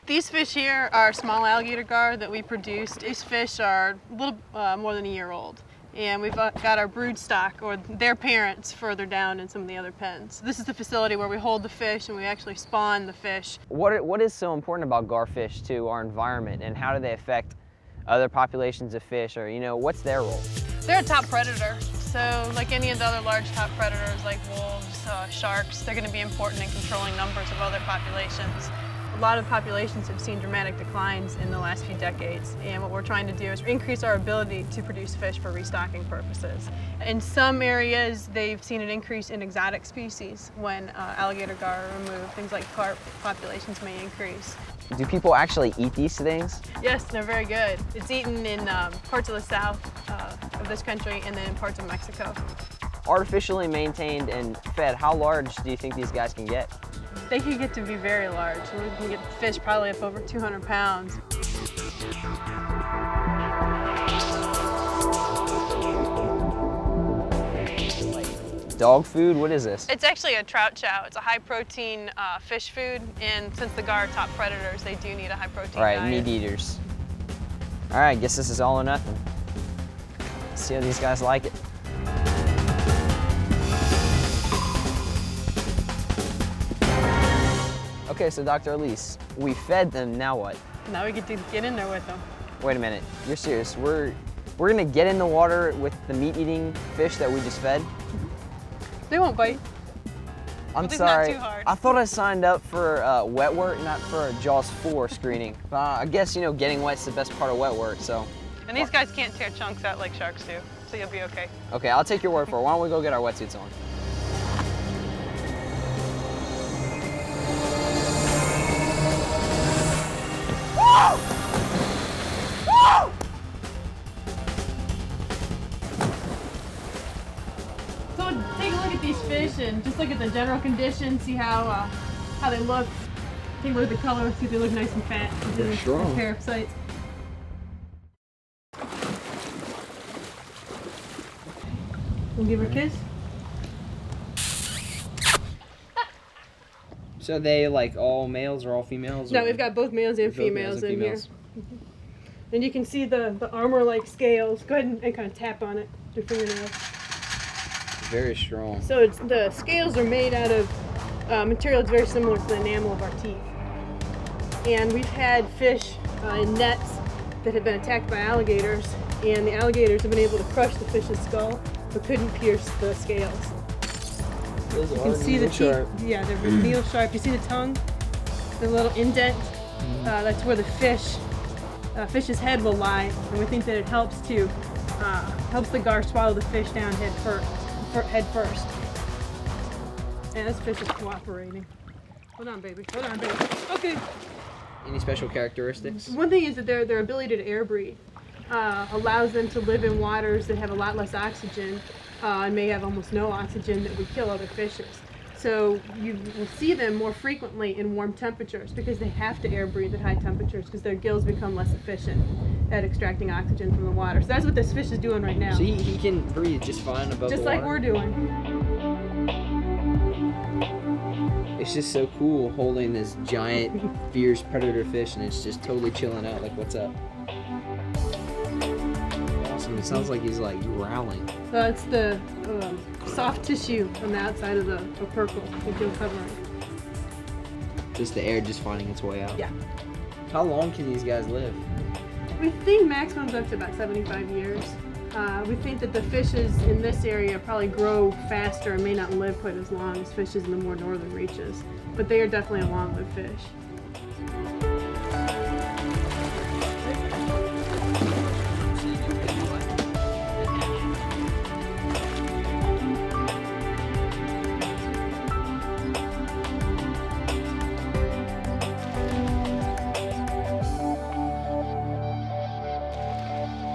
These fish here are small alligator gar that we produced. These fish are a little more than a year old. And we've got our brood stock, or their parents, further down in some of the other pens. This is the facility where we hold the fish and we actually spawn the fish. What is so important about garfish to our environment, and how do they affect other populations of fish, or, you know, what's their role? They're a top predator. So like any of the other large top predators like wolves, sharks, they're going to be important in controlling numbers of other populations. A lot of populations have seen dramatic declines in the last few decades, and what we're trying to do is increase our ability to produce fish for restocking purposes. In some areas, they've seen an increase in exotic species when alligator gar are removed. Things like carp populations may increase. Do people actually eat these things? Yes, they're very good. It's eaten in parts of the south of this country and then in parts of Mexico. Artificially maintained and fed, how large do you think these guys can get? They can get to be very large. We can get fish probably up over 200 pounds. Dog food? What is this? It's actually a trout chow. It's a high-protein fish food, and since the gar are top predators, they do need a high-protein diet. Right, meat eaters. All right, I guess this is all or nothing. Let's see how these guys like it. Okay, so Dr. Elise, we fed them, now what? Now we get to get in there with them. Wait a minute, you're serious? We're gonna get in the water with the meat-eating fish that we just fed? They won't bite. I'm sorry. Not too hard. I thought I signed up for wet work, not for a JAWS 4 screening. I guess, you know, getting wet's the best part of wet work, so. And these guys can't tear chunks out like sharks do, so you'll be okay. Okay, I'll take your word for it. Why don't we go get our wetsuits on? So take a look at these fish and just look at the general condition, see how they look. Take a look at the color, see if they look nice and fat. They're strong. Parasites. We'll give her a kiss. So are they like all males or all females? No, we've got both males and females in here. And you can see the armor-like scales. Go ahead and kind of tap on it with your fingernails. Very strong. So the scales are made out of material that's very similar to the enamel of our teeth. And we've had fish in nets that have been attacked by alligators, and the alligators have been able to crush the fish's skull, but couldn't pierce the scales. Those You can see the teeth. Yeah, they're needle sharp. You see the tongue, the little indent. That's where the fish's head will lie, and we think that it helps the gar swallow the fish down head first. And this fish is cooperating. Hold on, baby. Hold on, baby. Okay. Any special characteristics? One thing is that their ability to air breathe allows them to live in waters that have a lot less oxygen and may have almost no oxygen that would kill other fishes. So you will see them more frequently in warm temperatures because they have to air breathe at high temperatures because their gills become less efficient at extracting oxygen from the water. So that's what this fish is doing right now. So he can breathe just fine above the water? Just like we're doing. It's just so cool holding this giant, fierce predator fish, and it's just totally chilling out like, what's up? Awesome. It sounds like he's like growling. It's the soft tissue on the outside of the purple, the gill covering. Just the air just finding its way out? Yeah. How long can these guys live? We think maximum's up to about 75 years. We think that the fishes in this area probably grow faster and may not live quite as long as fishes in the more northern reaches, but they are definitely a long-lived fish.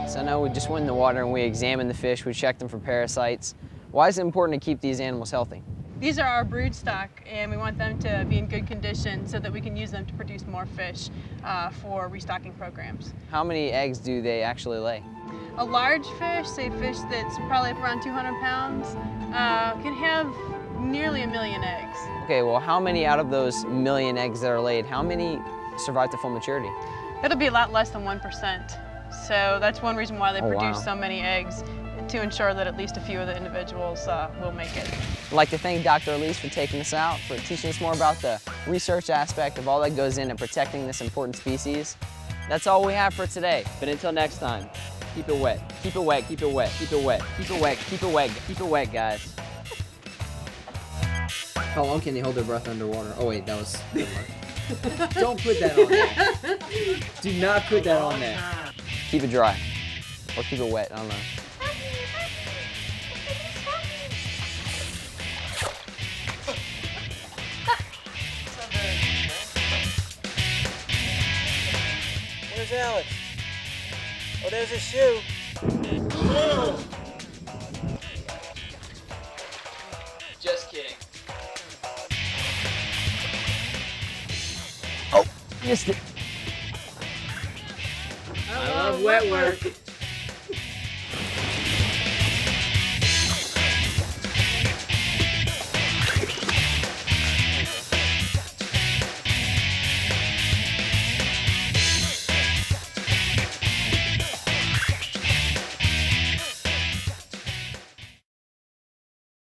So I know we just went in the water and we examined the fish, we checked them for parasites. Why is it important to keep these animals healthy? These are our brood stock, and we want them to be in good condition so that we can use them to produce more fish for restocking programs. How many eggs do they actually lay? A large fish, say fish that's probably up around 200 pounds, can have nearly 1 million eggs. Okay, well how many out of those 1 million eggs that are laid, how many survive to full maturity? It'll be a lot less than 1%. So that's one reason why they produce wow. so many eggs, to ensure that at least a few of the individuals will make it. I'd like to thank Dr. Elise for taking us out, for teaching us more about the research aspect of all that goes into protecting this important species. That's all we have for today, but until next time, keep it wet, keep it wet, keep it wet, keep it wet, keep it wet, keep it wet, keep it wet, guys. How long can they hold their breath underwater? Oh wait, that was... Don't put that on there. Do not put that on there. Keep it dry, or keep it wet, I don't know. Where's Alex? Oh, there's his shoe. Just kidding. Oh, missed it. I love wet work.